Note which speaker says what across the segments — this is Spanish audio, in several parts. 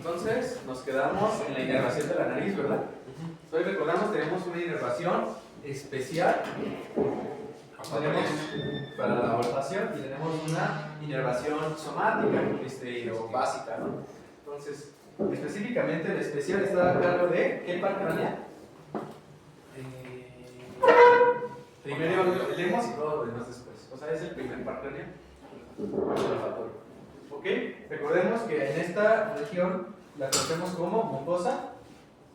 Speaker 1: Entonces nos quedamos en la inervación de la nariz, ¿verdad? Hoy recordamos, tenemos una inervación especial. Tenemos para la olfacción y tenemos una inervación somática o básica, ¿no? Entonces, específicamente el especial está a cargo de ¿qué par craneal? Primero leemos y todo lo demás después. O sea, es el primer par craneal, el olfatorio. ¿Ok? Recordemos que en esta región la conocemos como mucosa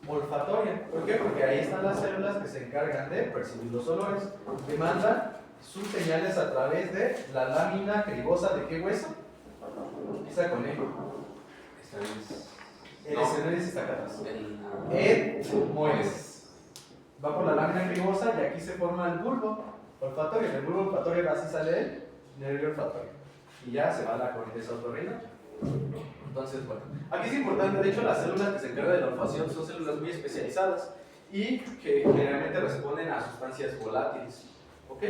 Speaker 1: olfatoria. ¿Por qué? Porque ahí están las células que se encargan de percibir los olores, que mandan sus señales a través de la lámina cribosa de qué hueso? Esa con E.
Speaker 2: Esta es.
Speaker 1: El escenario está acá atrás. Etmoides. Va por la lámina cribosa y aquí se forma el bulbo olfatorio. El bulbo olfatorio así sale el nervio olfatorio. Y ya se va a la corteza otorrina. Entonces, bueno, aquí es importante, de hecho, las células que se encargan de la olfacción son células muy especializadas y que generalmente responden a sustancias volátiles. ¿Ok?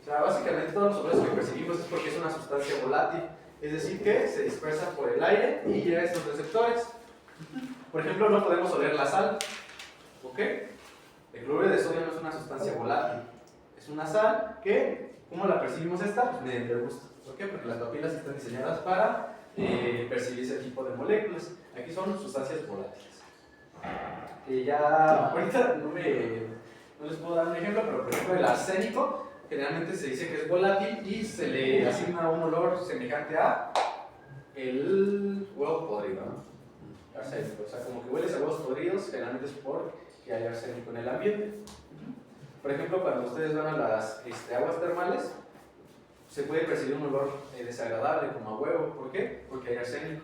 Speaker 1: O sea, básicamente todos los olores que percibimos es porque es una sustancia volátil, es decir, que se dispersa por el aire y llega a estos receptores. Por ejemplo, no podemos oler la sal. ¿Ok? El cloruro de sodio no es una sustancia volátil, es una sal que, ¿cómo la percibimos esta? Pues mediante el gusto. ¿Por qué? Porque las papilas están diseñadas para percibir ese tipo de moléculas. Aquí son sustancias volátiles. Ya ahorita no les puedo dar un ejemplo, pero por ejemplo el arsénico generalmente se dice que es volátil y se le asigna un olor semejante a el huevo podrido, ¿no? Arsénico, o sea, como que hueles a huevos podridos, generalmente es porque hay arsénico en el ambiente. Por ejemplo, cuando ustedes van a las aguas termales, se puede percibir un olor desagradable como a huevo. ¿Por qué? Porque hay arsénico.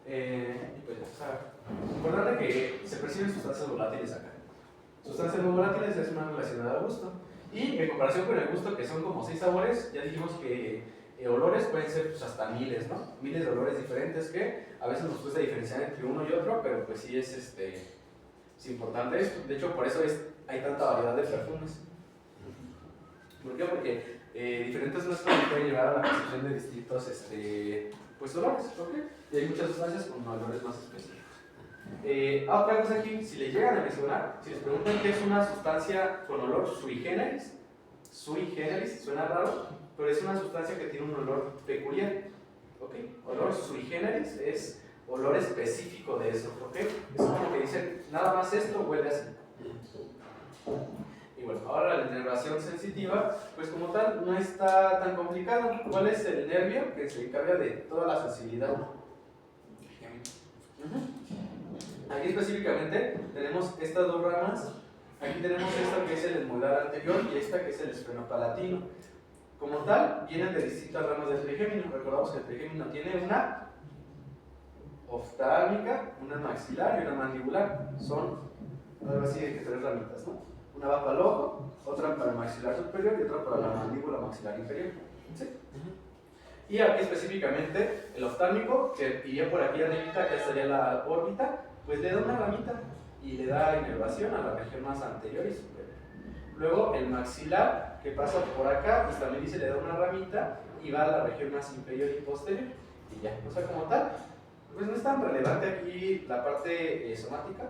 Speaker 1: Y pues, o sea, importante que se perciben sustancias volátiles acá. Sustancias muy volátiles es una relacionada al gusto. Y en comparación con el gusto, que son como 6 sabores, ya dijimos que olores pueden ser pues, hasta miles, ¿no? Miles de olores diferentes que a veces nos cuesta diferenciar entre uno y otro, pero pues sí es importante esto. De hecho, por eso hay tanta variedad de perfumes. ¿Por qué? Porque diferentes mezclas pueden llevar a la percepción de distintos pues, olores. ¿Ok? Y hay muchas sustancias con olores más específicos. Otra cosa aquí, si les llegan a mencionar, si les preguntan qué es una sustancia con olor sui generis, suena raro, pero es una sustancia que tiene un olor peculiar. ¿Ok? Olor sui generis es olor específico de eso. ¿Ok? Es como que dicen, nada más esto huele así. Y bueno, ahora la inervación sensitiva, pues como tal, no está tan complicado. ¿Cuál es el nervio que se encarga de toda la sensibilidad? Aquí específicamente tenemos estas dos ramas. Aquí tenemos esta que es el etmoidal anterior y esta que es el esfenopalatino. Como tal, vienen de distintas ramas del trigémino. Recordamos que el trigémino tiene una oftálmica, una maxilar y una mandibular. Son algo así de que 3 ramitas, ¿no? Una va para el ojo, otra para el maxilar superior y otra para la mandíbula maxilar inferior. ¿Sí? Y aquí específicamente el oftálmico, que iría por aquí arribita, que sería la órbita, pues le da una ramita y le da inervación a la región más anterior y superior. Luego el maxilar, que pasa por acá, pues también dice le da una ramita y va a la región más inferior y posterior. Y ya, o sea, como tal, pues no es tan relevante aquí la parte somática,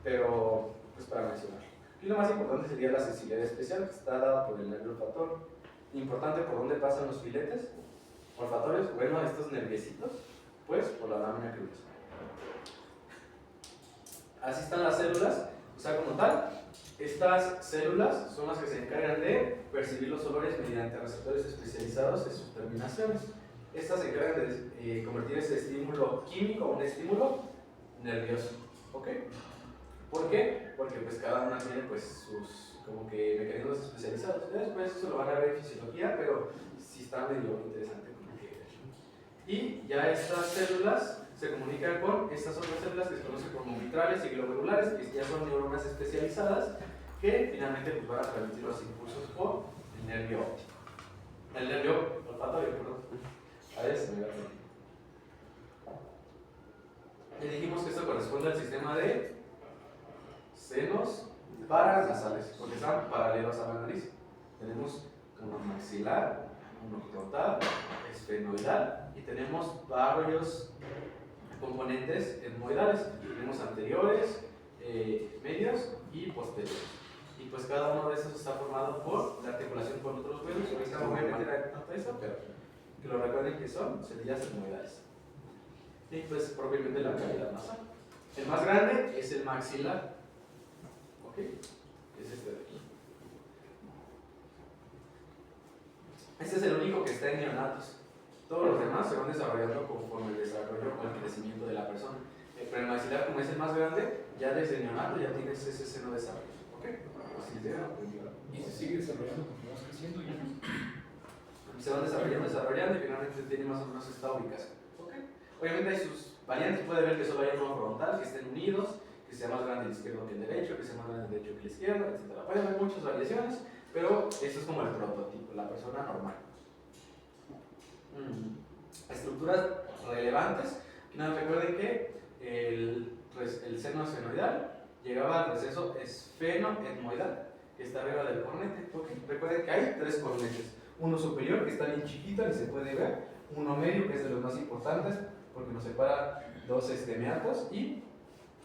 Speaker 1: pero pues para mencionar. Y lo más importante sería la sensibilidad especial, que está dada por el nervio olfatorio. Importante por dónde pasan los filetes olfatorios, bueno, estos nerviecitos, pues por la lámina cribosa. Así están las células, o sea, como tal, estas células son las que se encargan de percibir los olores mediante receptores especializados en sus terminaciones. Estas se encargan de convertir ese estímulo químico en un estímulo nervioso. ¿Ok? ¿Por qué? Porque pues cada una tiene pues sus como que mecanismos especializados. Después eso lo van a ver en fisiología, pero sí está medio interesante como que ver. Y ya estas células se comunican con estas otras células que se conocen como vitrales y globulares, que ya son neuronas especializadas que finalmente pues, van a transmitir los impulsos por el nervio óptico. El nervio olfatorio, perdón. A ver, se me va a perder. Le dijimos que esto corresponde al sistema de senos paranasales, porque están paralelos a la nariz. Tenemos uno maxilar, uno frontal, esfenoidal y tenemos varios componentes etmoidales. Tenemos anteriores, medios y posteriores. Y pues cada uno de esos está formado por la articulación con otros huesos. Ahorita no voy a meter a tanto eso, pero que lo recuerden que son cerillas etmoidales. Y pues propiamente la cavidad nasal. El más grande es el maxilar. ¿Ok? Es este de aquí. Este es el único que está en neonatos. Todos los demás se van desarrollando conforme el desarrollo o el crecimiento de la persona. Pero el maxilar, como es el más grande, ya desde neonato ya tienes ese seno desarrollo. ¿Ok? Así se llama.
Speaker 3: Y se sigue desarrollando porque vas creciendo ya.
Speaker 1: Se van desarrollando y finalmente tiene más o menos esta ubicación. ¿Ok? Obviamente hay sus variantes, puede ver que solo hay uno frontal, que estén unidos, que sea más grande el izquierdo que el derecho, que sea más grande el derecho que el izquierdo, etc. Puede haber muchas variaciones, pero eso es como el prototipo, la persona normal. Estructuras relevantes. Nada, recuerden que el seno senoidal llegaba al receso esfenoetmoidal, que está arriba del cornete. ¿Okay? Recuerden que hay tres cornetes. Uno superior, que está bien chiquito y se puede ver. Uno medio, que es de los más importantes, porque nos separa dos meatos. Y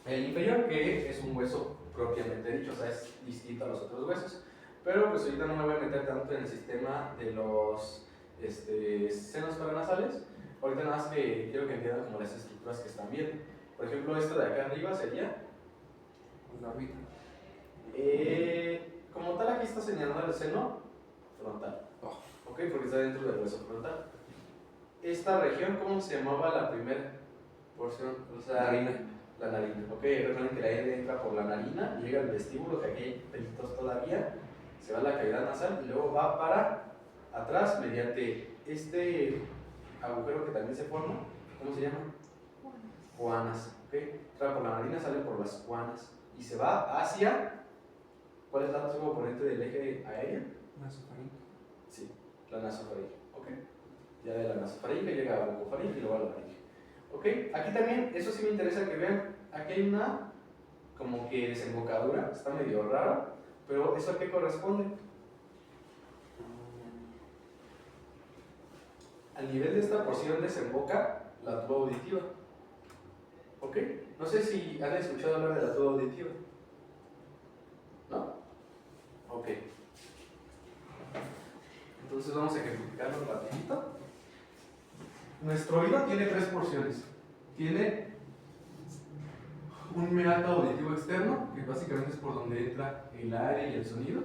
Speaker 1: el inferior, que es un hueso propiamente dicho, o sea, es distinto a los otros huesos. Pero pues ahorita no me voy a meter tanto en el sistema de los senos paranasales. Ahorita nada más que quiero que entiendan como las estructuras que están viendo. Por ejemplo, esta de acá arriba sería
Speaker 2: Una órbita.
Speaker 1: como tal, aquí está señalando el seno frontal. ¿Ok? Porque está dentro del hueso frontal. Esta región, ¿cómo se llamaba la primera porción? O sea,
Speaker 2: Narina.
Speaker 1: La narina. Ok, recuerden que la aire entra por la narina, llega al vestíbulo, que aquí hay pelitos todavía, se va a la cavidad nasal y luego va para atrás mediante este agujero que también se forma. ¿Cómo se llama? Juanas. ¿Ok? Entra por la narina, sale por las juanas y se va hacia. ¿Cuál es la otra componente del eje aéreo?
Speaker 2: Nasofaringe.
Speaker 1: Sí, la nasofaringe. ¿Ok? Ya de la nasofaringe llega a la bucofaringe y luego a la faringe. ¿Ok? Aquí también, eso sí me interesa que vean. Aquí hay una como que desembocadura, está medio raro, pero ¿eso a qué corresponde? Al nivel de esta porción desemboca la tuba auditiva. ¿Ok? No sé si han escuchado hablar de la tuba auditiva. ¿No? Ok. Entonces vamos a ejemplificarlo rapidito. Nuestro oído tiene tres porciones. Tiene un meato auditivo externo, que básicamente es por donde entra el aire y el sonido.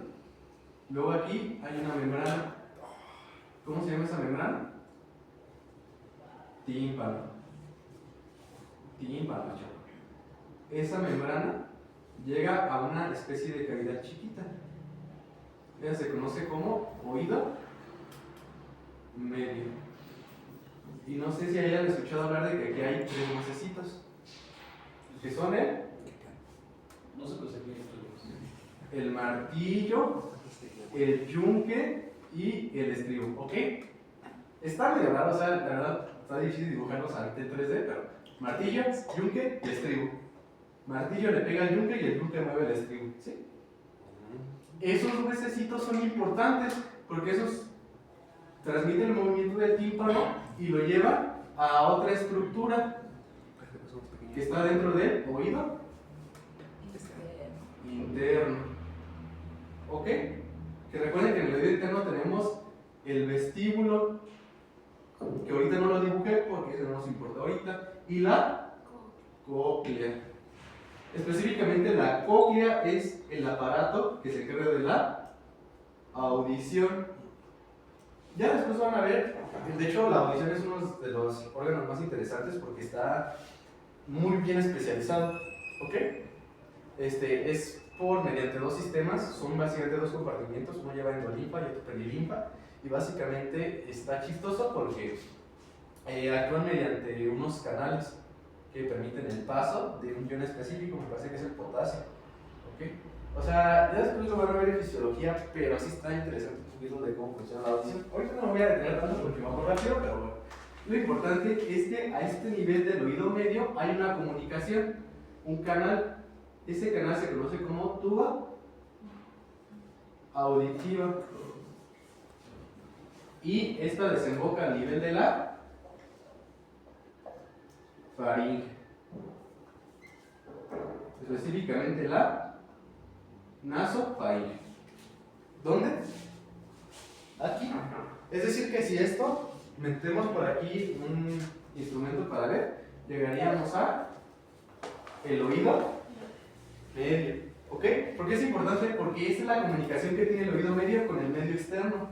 Speaker 1: Luego aquí hay una membrana. ¿Cómo se llama esa membrana? Tímpano. Tímpano, chavos. Esa membrana llega a una especie de cavidad chiquita. Ella se conoce como oído medio. Y no sé si hayan escuchado hablar de que aquí hay tres huesecitos. ¿Qué son
Speaker 3: No se percibe
Speaker 1: el martillo, el yunque y el estribo? ¿Ok? Está medio raro, o sea, la verdad está difícil dibujarlos ahorita en 3D, pero martillo, yunque y estribo. Martillo le pega al yunque y el yunque mueve el estribo. ¿Sí? Esos huesecitos son importantes porque esos transmiten el movimiento del tímpano y lo llevan a otra estructura que está dentro del oído interno. ¿Ok? Que recuerden que en el oído interno tenemos el vestíbulo, que ahorita no lo dibujé porque eso no nos importa ahorita, y la cóclea. Específicamente la cóclea es el aparato que se encarga de la audición. Ya después van a ver, de hecho la audición es uno de los órganos más interesantes porque está muy bien especializado. ¿Ok? Es mediante dos sistemas, son básicamente dos compartimientos, uno lleva endolimpa y otro perilimpa, y básicamente está chistoso porque actúan mediante unos canales que permiten el paso de un ion específico, me parece que es el potasio. ¿Ok? O sea, ya después lo van a ver en fisiología, pero sí está interesante un poquito de cómo funciona la audición. Ahorita no me voy a detener tanto porque vamos rápido, pero bueno. Lo importante es que a este nivel del oído medio hay una comunicación, un canal. Ese canal se conoce como tuba auditiva. Y esta desemboca al nivel de la faringe. Específicamente la nasofaringe. ¿Dónde? Aquí. Es decir, que si esto metemos por aquí un instrumento para ver, llegaríamos a el oído medio. ¿Ok? ¿Por qué es importante? Porque esta es la comunicación que tiene el oído medio con el medio externo.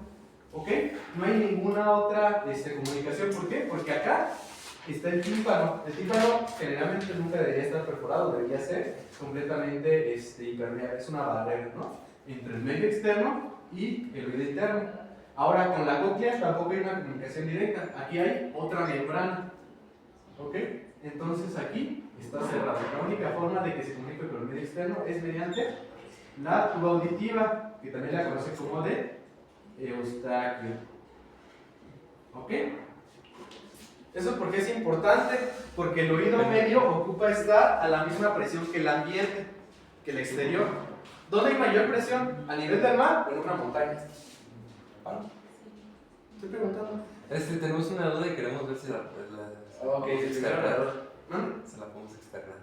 Speaker 1: ¿Ok? No hay ninguna otra comunicación. ¿Por qué? Porque acá está el tímpano. El tímpano generalmente nunca debería estar perforado, debería ser completamente impermeable. Es una barrera, ¿no? Entre el medio externo y el oído interno. Ahora, con la cóclea tampoco hay una comunicación directa. Aquí hay otra membrana. ¿Ok? Entonces aquí está cerrado. La única forma de que se comunique con el medio externo es mediante la tuba auditiva, que también la conoce como de Eustaquio. ¿Ok? Eso porque es importante, porque el oído medio ocupa estar a la misma presión que el ambiente, que el exterior. ¿Dónde hay mayor presión? ¿A nivel del mar o en una montaña? ¿Ah? Estoy preguntando.
Speaker 4: Tenemos una duda y queremos ver si la
Speaker 1: Ok, se
Speaker 4: externar.
Speaker 1: ¿No?
Speaker 4: Se la podemos externar.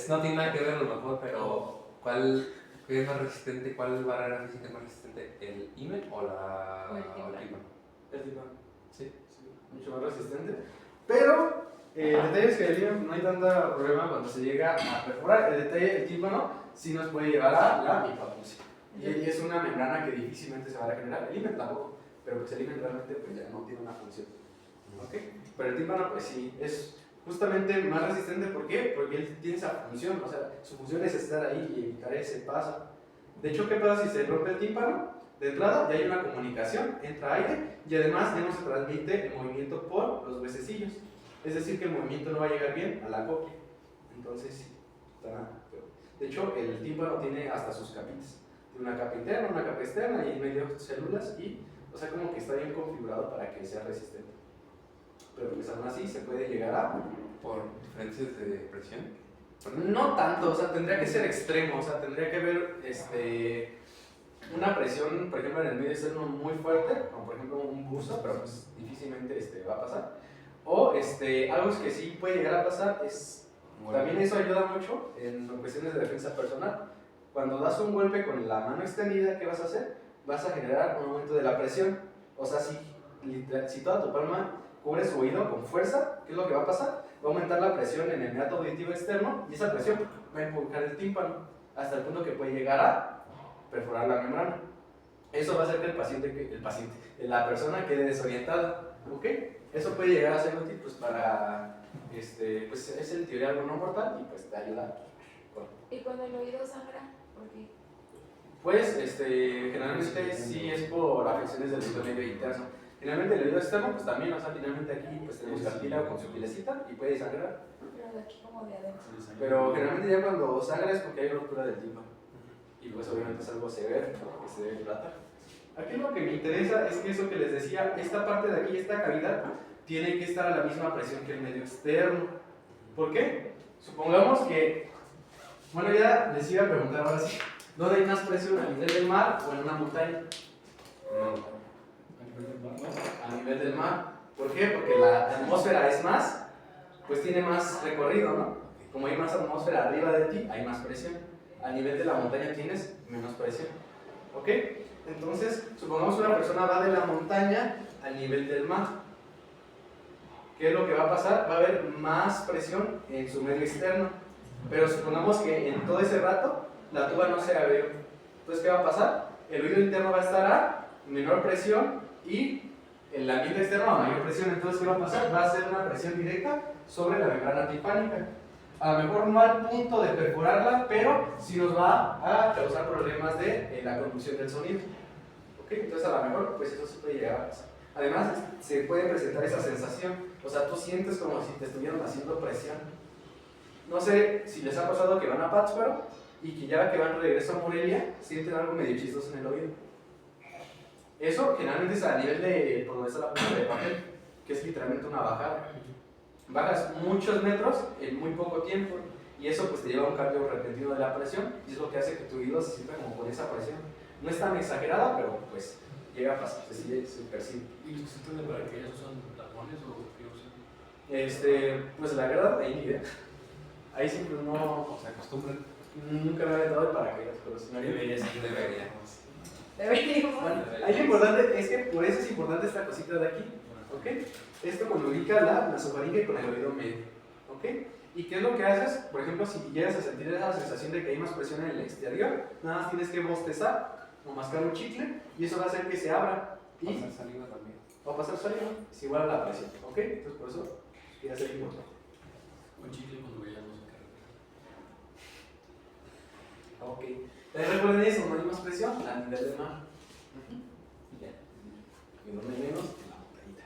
Speaker 4: No tiene nada que ver a lo mejor, pero ¿qué es más resistente? ¿Cuál barrera física es más resistente? ¿El himen o
Speaker 5: O el
Speaker 4: tímpano?
Speaker 1: El tímpano.
Speaker 4: Sí.
Speaker 1: Mucho más resistente. Pero el detalle es que el himen no hay tanto problema cuando se llega a perforar. El detalle, el tímpano, sí nos puede llevar a la hipoacusia. Y es una membrana que difícilmente se va a regenerar. El himen tampoco, pero pues el himen realmente pues, ya no tiene una función. ¿Ok? Pero el tímpano pues sí, es justamente más resistente. ¿Por qué? Porque él tiene esa función, o sea, su función es estar ahí y evitar ese paso. De hecho, ¿qué pasa si se rompe el tímpano? De entrada ya hay una comunicación, entra aire y además ya no se transmite el movimiento por los huesecillos. Es decir, que el movimiento no va a llegar bien a la cóclea. Entonces sí, está peor. De hecho, el tímpano tiene hasta sus capitas. Tiene una capa interna, una capa externa y en medio células y, o sea, como que está bien configurado para que sea resistente. Pero pues aún así se puede llegar a...
Speaker 4: ¿Por diferencias de presión?
Speaker 1: No tanto, o sea, tendría que ser extremo, o sea, tendría que haber una presión, por ejemplo, en el medio externo muy fuerte, como por ejemplo un busto, pero pues difícilmente va a pasar. O algo que sí puede llegar a pasar es, también eso ayuda mucho en cuestiones de defensa personal. Cuando das un golpe con la mano extendida, ¿qué vas a hacer? Vas a generar un aumento de la presión. O sea, si toda tu palma cubre su oído con fuerza, ¿qué es lo que va a pasar? Va a aumentar la presión en el meato auditivo externo y esa presión va a empujar el tímpano hasta el punto que puede llegar a perforar la membrana. Eso va a hacer que la persona quede desorientada. ¿Ok? Eso puede llegar a ser útil pues, para, pues es en teoría algo no mortal y pues te ayuda.
Speaker 5: ¿Y cuando el oído sangra? ¿Por qué?
Speaker 1: Pues generalmente sí es por afecciones del oído medio interno. Generalmente el oído externo pues también, o sea, finalmente aquí pues tenemos cartílago con su pilecita y puede sangrar.
Speaker 5: Pero de aquí como de adentro.
Speaker 1: Pero generalmente ya cuando sangra es porque hay ruptura del tímpano. Y pues obviamente es algo severo que se debe tratar. Aquí lo que me interesa es que eso que les decía, esta parte de aquí, esta cavidad, tiene que estar a la misma presión que el medio externo. ¿Por qué? Supongamos que, bueno, ya les iba a preguntar ahora sí, ¿dónde hay más presión, a nivel del mar o en una montaña? A nivel del mar. ¿Por qué? Porque la atmósfera es más, pues tiene más recorrido, ¿no? Como hay más atmósfera arriba de ti, hay más presión. A nivel de la montaña tienes menos presión. ¿Ok? Entonces, supongamos que una persona va de la montaña al nivel del mar. ¿Qué es lo que va a pasar? Va a haber más presión en su medio externo. Pero supongamos que en todo ese rato la tuba no se abrió. Entonces, ¿qué va a pasar? El oído interno va a estar a menor presión y el ambiente externo a mayor presión. Entonces, ¿qué va a pasar? Va a ser una presión directa sobre la membrana timpánica. A lo mejor no al punto de perforarla, pero sí nos va a causar problemas de la conducción del sonido. ¿Ok? Entonces, a lo mejor, pues eso sí puede llegar a pasar. Además, se puede presentar esa sensación. O sea, tú sientes como si te estuvieran haciendo presión. No sé si les ha pasado que van a Pátzcuaro y que ya que van de regreso a Morelia, sienten algo medio chistoso en el oído. Eso generalmente es a nivel de por donde está la punta de papel, que es literalmente una bajada. Bajas muchos metros en muy poco tiempo y eso pues te lleva a un cambio repentino de la presión y es lo que hace que tu oído se sienta como con esa presión. No es tan exagerada, pero pues llega a pasar, se percibe.
Speaker 3: ¿Y los que se usan para que ellos usan tapones o qué usan?
Speaker 1: Pues la verdad, ahí ni idea. Ahí siempre no,
Speaker 4: Se acostumbran.
Speaker 1: nunca me había dado de paracaídas, pero sí me había
Speaker 3: Deberías.
Speaker 4: Deberíamos.
Speaker 5: Deberíamos.
Speaker 1: Bueno, ahí lo importante es que por eso es importante esta cosita de aquí, ¿ok? Esto cuando ubica la nasofaringe con el oído medio, ¿ok? ¿Y qué es lo que haces? Por ejemplo, si llegas a sentir esa sensación de que hay más presión en el exterior, nada más tienes que bostezar o mascar un chicle y eso va a hacer que se abra y
Speaker 2: Pasar saliva también.
Speaker 1: va a pasar saliva, es igual a la presión, ¿ok? Entonces por eso quería ser importante.
Speaker 3: Un chicle cuando vayamos a carretera.
Speaker 1: Ok. Recuerden eso, no hay más presión a nivel del mar. Y ya. Y no hay menos en la montañita.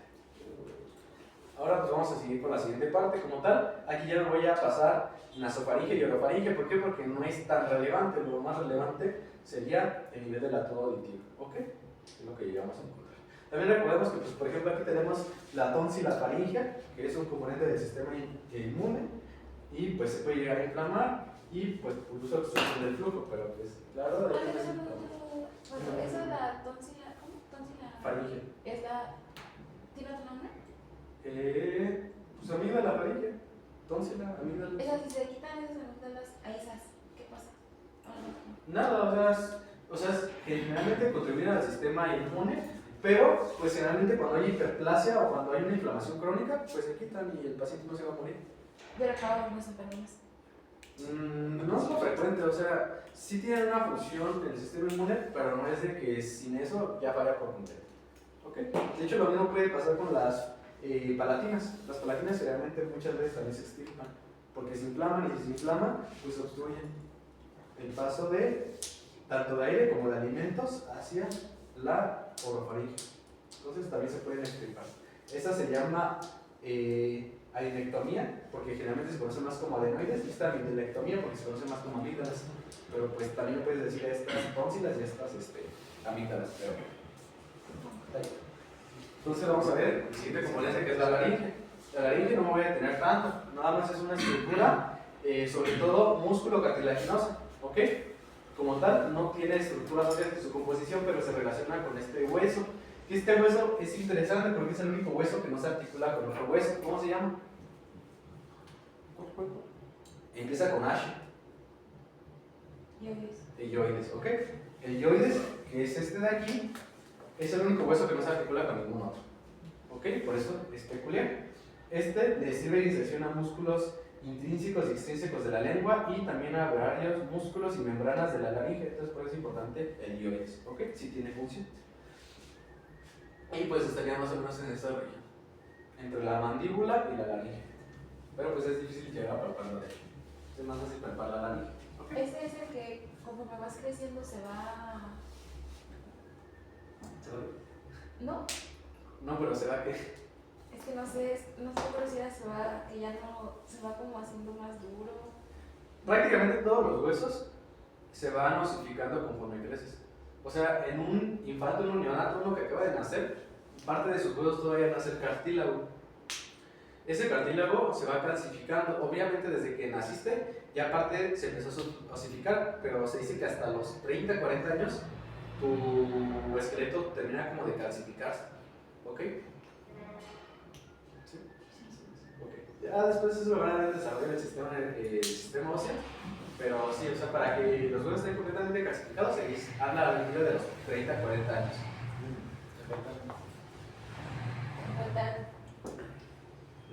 Speaker 1: Ahora pues vamos a seguir con la siguiente parte como tal. Aquí ya me voy a pasar nasofaringe y orofaringe. ¿Por qué? Porque no es tan relevante. Lo más relevante sería el nivel del latodo auditivo. ¿Ok? Es lo que llegamos a encontrar. También recordemos que, pues, por ejemplo, aquí tenemos la tónsila faríngea, que es un componente del sistema inmune y pues se puede llegar a inflamar y pues produce obstrucción del flujo, pero pues la verdad es que no es inflamable.
Speaker 5: Bueno, eso de la tónsila, ¿cómo? Tónsila.
Speaker 1: Faringe.
Speaker 5: ¿Es la. ¿Tiene otro nombre?
Speaker 1: Pues amígdala faringe, tónsila, amígdala.
Speaker 5: Esas, si se quitan esas amígdalas a esas, ¿qué pasa?
Speaker 1: Nada, o sea, que generalmente contribuyen al sistema inmune, pero pues generalmente cuando hay hiperplasia o cuando hay una inflamación crónica, pues se quitan y el paciente no se va a morir.
Speaker 5: Pero acabo nos enfermamos.
Speaker 1: No es lo frecuente, o sea, sí tienen una función en el sistema inmune, pero no es de que sin eso ya falla por completo. ¿Ok? De hecho, lo mismo puede pasar con las palatinas. Las palatinas realmente muchas veces también se extirpan, porque se inflaman y si se inflaman, pues obstruyen el paso de tanto de aire como de alimentos hacia la orofaringe. Entonces también se pueden extirpar. Esta se llama adinectomía, porque generalmente se conoce más como adenoides, y esta amigdalectomía porque se conoce más como amígdalas, pero pues también puedes decir estas tónsilas y estas amígdalas, pero entonces vamos a ver el siguiente componente que es la laringe. La laringe no me voy a detener tanto, nada más es una estructura, sobre todo músculo cartilaginosa, ¿ok? Como tal, no tiene estructuras óseas de su composición, pero se relaciona con este hueso. Y este hueso es interesante porque es el único hueso que no se articula con otro hueso. ¿Cómo se llama? Empieza con H. Hyoides, ¿ok? El hyoides, que es este de aquí, es el único hueso que no se articula con ningún otro. ¿Ok? Por eso es peculiar. Este le sirve de inserción a músculos intrínsecos y extrínsecos de la lengua y también a varios músculos y membranas de la laringe. Entonces, por eso es importante el hyoides. ¿Ok? Sí tiene función. Y pues estaría más o menos en esta región, entre la mandíbula y la laringe. Pero pues es difícil llegar a palparlo de ahí. Es más fácil palpar la laringe. ¿Okay?
Speaker 5: Este es el que conforme vas creciendo se va.
Speaker 1: ¿Se va?
Speaker 5: No,
Speaker 1: No, pero se va que.
Speaker 5: es que no sé qué curiosidad se va, que ya no se va como haciendo más duro.
Speaker 1: Prácticamente todos los huesos se van osificando conforme creces. O sea, en un infanto, en un neonato, uno que acaba de nacer, parte de sus huesos todavía no es el cartílago. Ese cartílago se va calcificando. Obviamente, desde que naciste, ya parte se empezó a osificar, pero se dice que hasta los 30, 40 años tu esqueleto termina como de calcificarse. ¿Ok? ¿Sí? Ok. Ya después eso lo van a ver desarrollar el sistema óseo. Pero sí, o sea, para que los huesos estén completamente calcificados, se habla al inicio de los 30, 40 años.
Speaker 5: Faltan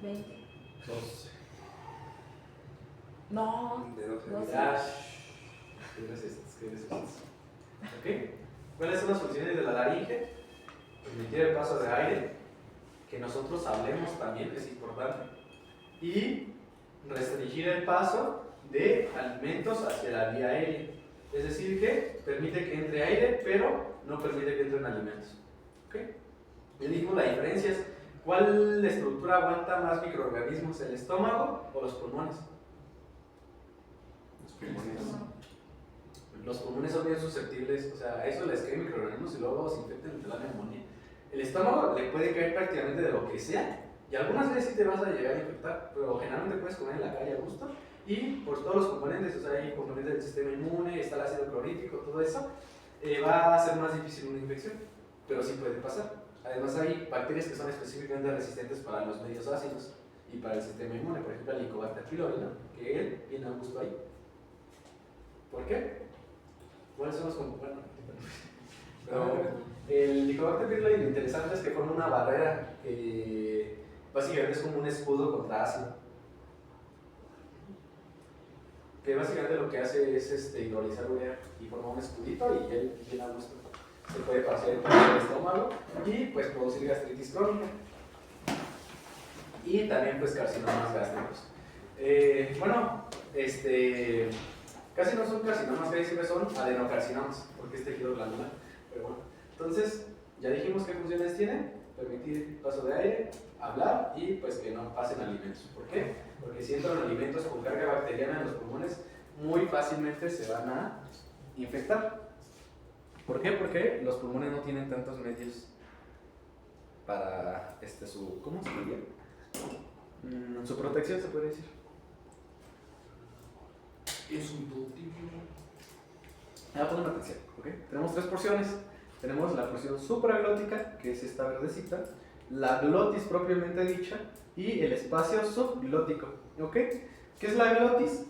Speaker 5: 20.
Speaker 3: 12.
Speaker 5: No,
Speaker 4: De 12
Speaker 5: 12.
Speaker 1: Ya, escribes. ¿Ok? ¿Cuáles son las funciones de la laringe? Permitir el paso de aire, que nosotros hablemos también, es importante. Y restringir el paso de alimentos hacia la vía aérea. Es decir, que permite que entre aire, pero no permite que entren alimentos. ¿Ok? Ya dijimos la diferencia es ¿cuál estructura aguanta más microorganismos? ¿El estómago o los pulmones?
Speaker 2: Los pulmones.
Speaker 1: Los pulmones son bien susceptibles, o sea, a eso les caen microorganismos y luego se infectan y te da neumonía. El estómago le puede caer prácticamente de lo que sea y algunas veces sí te vas a llegar a infectar, pero generalmente puedes comer en la calle a gusto y por todos los componentes, o sea, hay componentes del sistema inmune, está el ácido clorhídrico, todo eso, va a ser más difícil una infección, pero sí puede pasar. Además hay bacterias que son específicamente resistentes para los medios ácidos, y para el sistema inmune, por ejemplo, el Helicobacter pylori, ¿no? Que él viene a gusto ahí. ¿Por qué? ¿Cuáles son los componentes? Pero el Helicobacter pylori lo interesante es que forma una barrera que básicamente es como un escudo contra ácido. Que básicamente lo que hace es hidrolizar urea y forma un escudito y él viene a gusto. Se puede pasar por el estómago y pues producir gastritis crónica. Y también pues carcinomas gástricos. Casi no son carcinomas, casi siempre son adenocarcinomas, porque es tejido glandular. Pero bueno, entonces ya dijimos qué funciones tiene: permitir paso de aire, hablar y pues que no pasen alimentos. ¿Por qué? Porque si entran alimentos con carga bacteriana en los pulmones, muy fácilmente se van a infectar. ¿Por qué? Porque los pulmones no tienen tantos medios para ¿cómo se diría? Su protección, se puede decir.
Speaker 3: Es un productivo.
Speaker 1: Pongan atención, ¿ok? Tenemos tres porciones. Tenemos la porción supraglótica, que es esta verdecita, la glotis propiamente dicha y el espacio subglótico, ¿ok? ¿Qué es la glotis?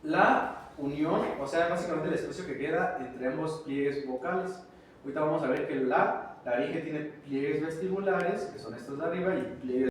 Speaker 1: La unión, o sea, básicamente el espacio que queda entre ambos pliegues vocales. Ahorita vamos a ver que la laringe tiene pliegues vestibulares, que son estos de arriba, y pliegues